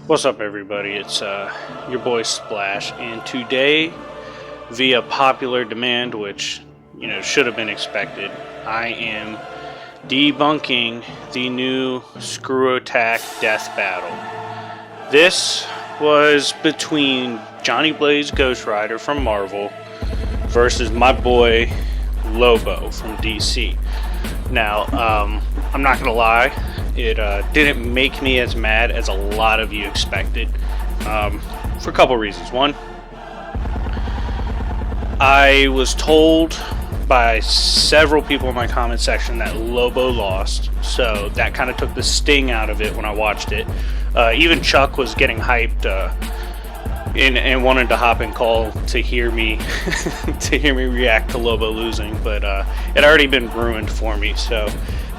What's up, everybody? It's your boy Splash, and today, via popular demand, which should have been expected, I am debunking the new Screw Attack Death Battle. This was between Johnny Blaze Ghost Rider from Marvel versus my boy Lobo from DC. Now, I'm not gonna lie, it didn't make me as mad as a lot of you expected, for a couple reasons. One, I was told by several people in my comment section that Lobo lost, so that kind of took the sting out of it when I watched it. Even Chuck was getting hyped and wanted to hop and call to hear me react to Lobo losing, but it had already been ruined for me, so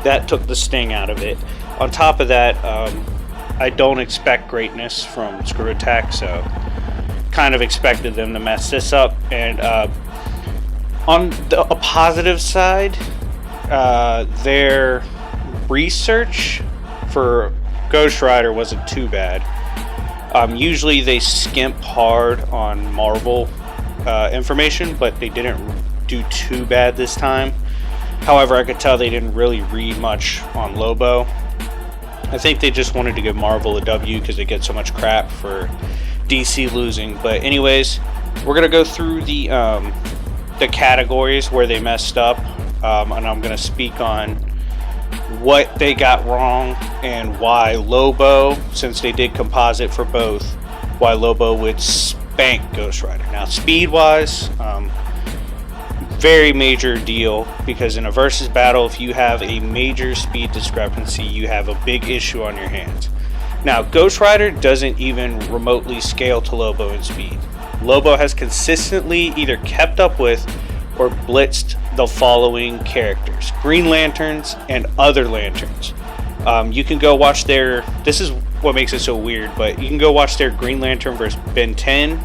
that took the sting out of it. On top of that, I don't expect greatness from Screw Attack, so kind of expected them to mess this up. And on a positive side, their research for Ghost Rider wasn't too bad. Usually they skimp hard on Marvel information, but they didn't do too bad this time. However, I could tell they didn't really read much on Lobo. I think they just wanted to give Marvel a W because they get so much crap for DC losing. But anyways, we're going to go through the categories where they messed up, and I'm going to speak on what they got wrong and why Lobo, since they did composite for both, why Lobo would spank Ghost Rider. Now, speed-wise, very major deal, because in a versus battle, if you have a major speed discrepancy, you have a big issue on your hands. Now, Ghost Rider doesn't even remotely scale to Lobo in speed. Lobo has consistently either kept up with or blitzed the following characters: Green Lanterns and other Lanterns. You can go watch their, this is what makes it so weird, but you can go watch their Green Lantern versus Ben 10,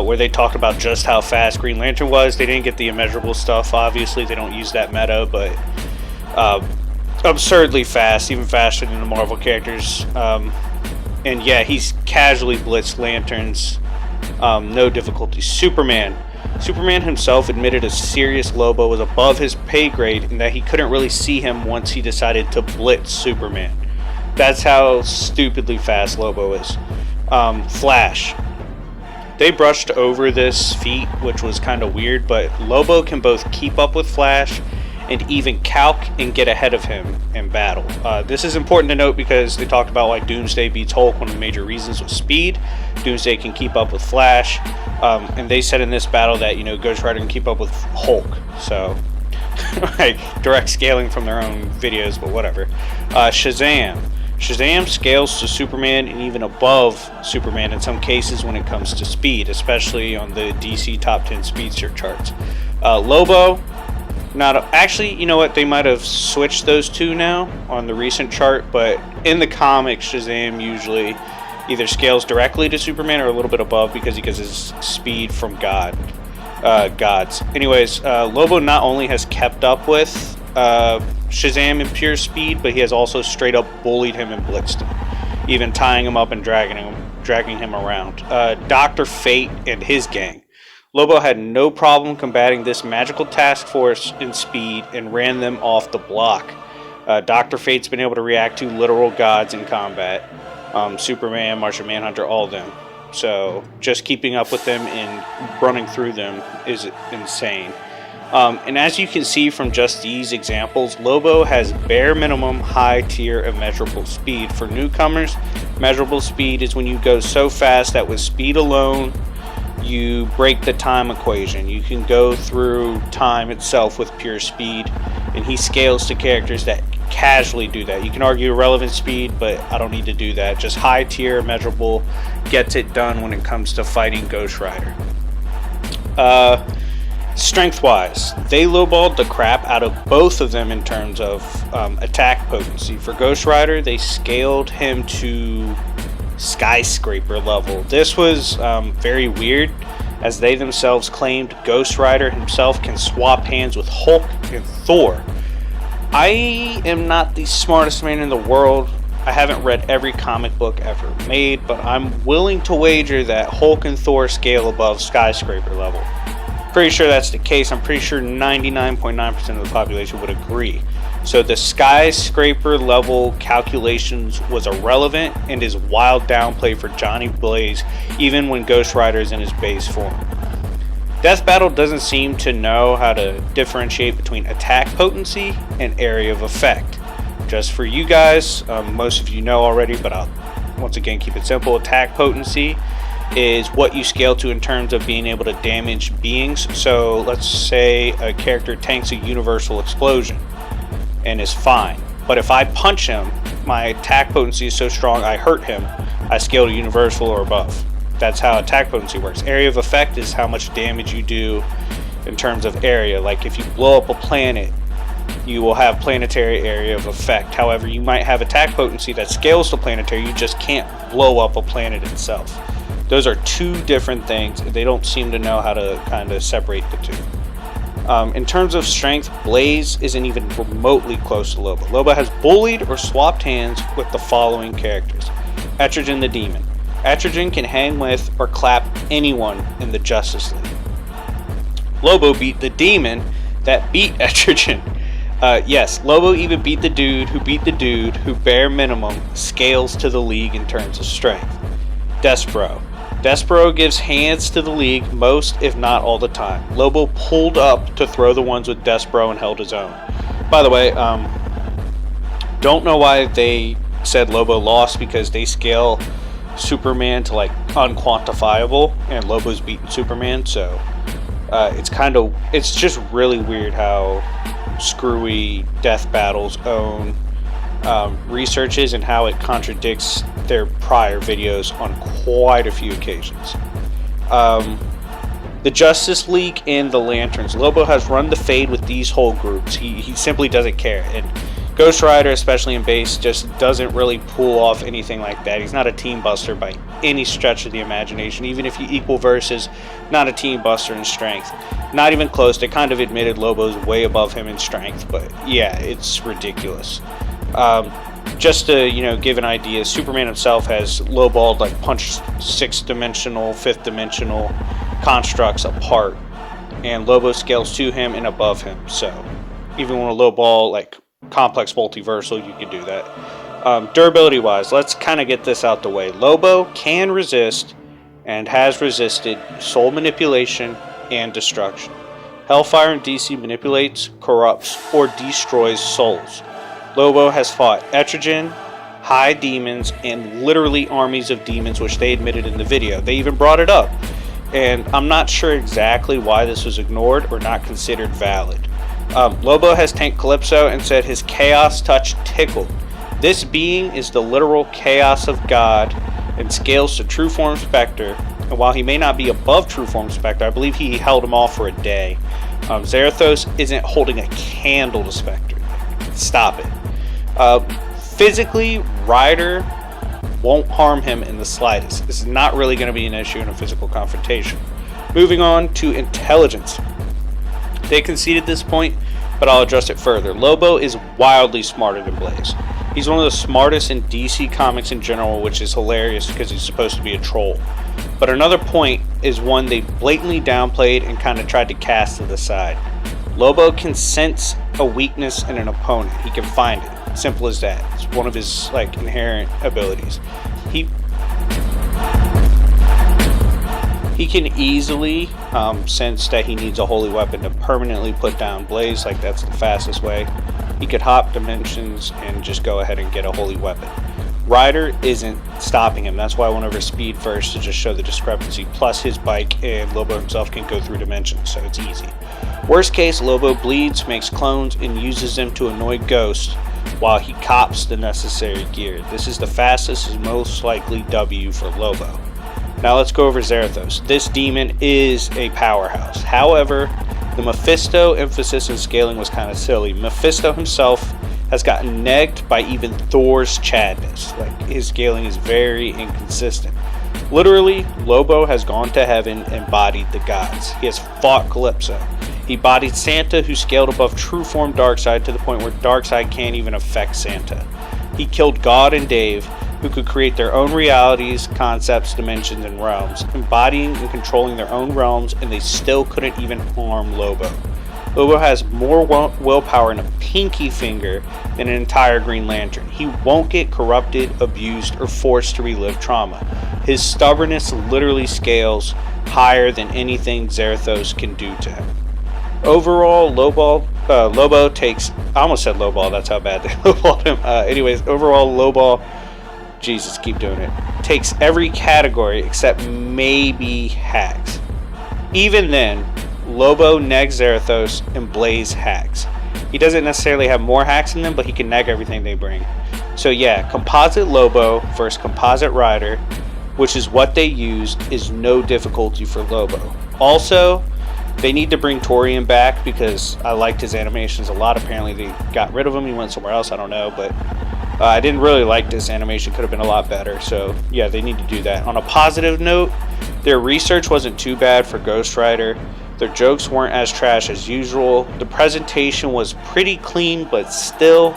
where they talked about just how fast Green Lantern was. They didn't get the immeasurable stuff, obviously. They don't use that meta, but absurdly fast, even faster than the Marvel characters. And yeah, he's casually blitzed Lanterns, no difficulty. Superman himself admitted a serious Lobo was above his pay grade and that he couldn't really see him once he decided to blitz Superman. That's how stupidly fast Lobo is. Flash. They brushed over this feat, which was kind of weird, but Lobo can both keep up with Flash and even calc and get ahead of him in battle. This is important to note because they talked about why Doomsday beats Hulk. One of the major reasons was speed. Doomsday can keep up with Flash, and they said in this battle that Ghost Rider can keep up with Hulk. So, like, direct scaling from their own videos, but whatever. Shazam scales to Superman and even above Superman in some cases when it comes to speed, especially on the DC top 10 speedster charts. Lobo, actually, you know what? They might have switched those two now on the recent chart, but in the comics, Shazam usually either scales directly to Superman or a little bit above because he gets his speed from gods. Anyways, Lobo not only has kept up with Shazam in pure speed, but he has also straight up bullied him and blitzed him, even tying him up and dragging him around. Dr. Fate and his gang. Lobo had no problem combating this magical task force in speed and ran them off the block. Dr. Fate's been able to react to literal gods in combat. Superman, Martian Manhunter, all of them. So just keeping up with them and running through them is insane. And as you can see from just these examples, Lobo has bare minimum high tier immeasurable speed. For newcomers, measurable speed is when you go so fast that with speed alone, you break the time equation. You can go through time itself with pure speed, and he scales to characters that casually do that. You can argue irrelevant speed, but I don't need to do that. Just high tier measurable gets it done when it comes to fighting Ghost Rider. Strength wise, they lowballed the crap out of both of them in terms of attack potency. For Ghost Rider, they scaled him to skyscraper level. This was very weird, as they themselves claimed Ghost Rider himself can swap hands with Hulk and Thor. I am not the smartest man in the world. I haven't read every comic book ever made, but I'm willing to wager that Hulk and Thor scale above skyscraper level. Pretty sure that's the case. I'm pretty sure 99.9% of the population would agree. So the skyscraper level calculations was irrelevant and is wild downplay for Johnny Blaze even when Ghost Rider is in his base form. Death Battle doesn't seem to know how to differentiate between attack potency and area of effect. Just for you guys, most of you know already, but I'll once again keep it simple. Attack potency is what you scale to in terms of being able to damage beings. So let's say a character tanks a universal explosion and is fine, but if I punch him, my attack potency is so strong I hurt him, I scale to universal or above. That's how attack potency works. Area of effect is how much damage you do in terms of area. Like if you blow up a planet, you will have planetary area of effect. However, you might have attack potency that scales to planetary, you just can't blow up a planet itself. Those are two different things. They don't seem to know how to kind of separate the two. In terms of strength, Blaze isn't even remotely close to Lobo. Lobo has bullied or swapped hands with the following characters. Etrigan the Demon. Etrigan can hang with or clap anyone in the Justice League. Lobo beat the demon that beat Etrigan. Yes, Lobo even beat the dude who bare minimum scales to the league in terms of strength. Despero. Despero gives hands to the league most, if not all the time. Lobo pulled up to throw the ones with Despero and held his own. By the way, don't know why they said Lobo lost, because they scale Superman to like unquantifiable, and Lobo's beaten Superman, so it's just really weird how screwy Death Battle's own research is and how it contradicts their prior videos on quite a few occasions. The Justice League and the Lanterns. Lobo has run the fade with these whole groups. He simply doesn't care. And Ghost Rider, especially in base, just doesn't really pull off anything like that. He's not a team buster by any stretch of the imagination. Even if you equal versus, not a team buster in strength. Not even close. They kind of admitted Lobo's way above him in strength, but yeah, it's ridiculous. Just to give an idea, Superman himself has lowballed, like punched 6-dimensional, 5th-dimensional constructs apart, and Lobo scales to him and above him. So even when a lowball like complex multiversal, you can do that. Durability wise, let's kind of get this out the way. Lobo can resist and has resisted soul manipulation and destruction. Hellfire in DC manipulates, corrupts, or destroys souls. Lobo has fought Etrigan, high demons, and literally armies of demons, which they admitted in the video. They even brought it up, and I'm not sure exactly why this was ignored or not considered valid. Lobo has tanked Calypso and said his chaos touch tickled. This being is the literal chaos of God and scales to True Form Spectre, and while he may not be above True Form Spectre, I believe he held him off for a day. Zarathos isn't holding a candle to Spectre. Stop it. Physically, Rider won't harm him in the slightest. This is not really going to be an issue in a physical confrontation. Moving on to intelligence. They conceded this point, but I'll address it further. Lobo is wildly smarter than Blaze. He's one of the smartest in DC Comics in general, which is hilarious because he's supposed to be a troll. But another point is one they blatantly downplayed and kind of tried to cast to the side. Lobo can sense a weakness in an opponent. He can find it. Simple as that. It's one of his inherent abilities. He can easily sense that he needs a holy weapon to permanently put down Blaze. That's the fastest way. He could hop dimensions and just go ahead and get a holy weapon. Rider isn't stopping him. That's why I went over speed first, to just show the discrepancy. Plus his bike and Lobo himself can go through dimensions, so it's easy. Worst case, Lobo bleeds, makes clones, and uses them to annoy Ghost while he cops the necessary gear. This is the fastest and most likely W for Lobo. Now let's go over Zarathos. This demon is a powerhouse. However, the Mephisto emphasis and scaling was kind of silly. Mephisto himself has gotten negged by even Thor's Chadness. His scaling is very inconsistent. Literally, Lobo has gone to heaven and bodied the gods. He has fought Calypso. He bodied Santa, who scaled above true form Darkseid to the point where Darkseid can't even affect Santa. He killed God and Dave, who could create their own realities, concepts, dimensions, and realms, embodying and controlling their own realms, and they still couldn't even harm Lobo. Lobo has more willpower in a pinky finger than an entire Green Lantern. He won't get corrupted, abused, or forced to relive trauma. His stubbornness literally scales higher than anything Zarathos can do to him. Overall, Lobo takes... I almost said lowball, that's how bad they lowballed him. Anyways, overall, Lobo... Jesus, keep doing it. Takes every category except maybe hacks. Even then, Lobo negs Zarathos and Blaze hacks. He doesn't necessarily have more hacks in them, but he can neg everything they bring. So yeah, Composite Lobo versus Composite Rider, which is what they used, is no difficulty for Lobo. Also, they need to bring Torian back because I liked his animations a lot. Apparently they got rid of him, he went somewhere else, I don't know, but I didn't really like this animation, could have been a lot better. So yeah, they need to do that. On a positive note, their research wasn't too bad for Ghost Rider. Their jokes weren't as trash as usual. The presentation was pretty clean, but still,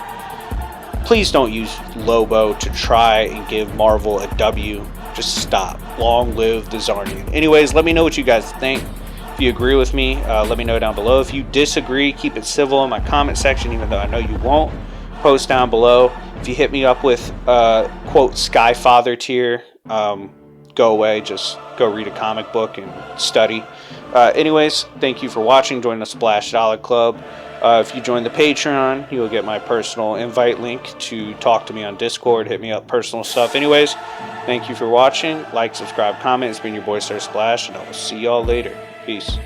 please don't use Lobo to try and give Marvel a W. Just stop. Long live the Zarnian. Anyways, let me know what you guys think. If you agree with me, let me know down below. If you disagree, keep it civil in my comment section, even though I know you won't. Post down below. If you hit me up with quote Skyfather tier, go away, just go read a comic book and study. Anyways, thank you for watching. Join the Splash Dollar Club. If you join the Patreon, you'll get my personal invite link to talk to me on Discord, hit me up, personal stuff. Anyways, thank you for watching. Like, subscribe, comment. It's been your boy Sir Splash, and I will see y'all later. Peace.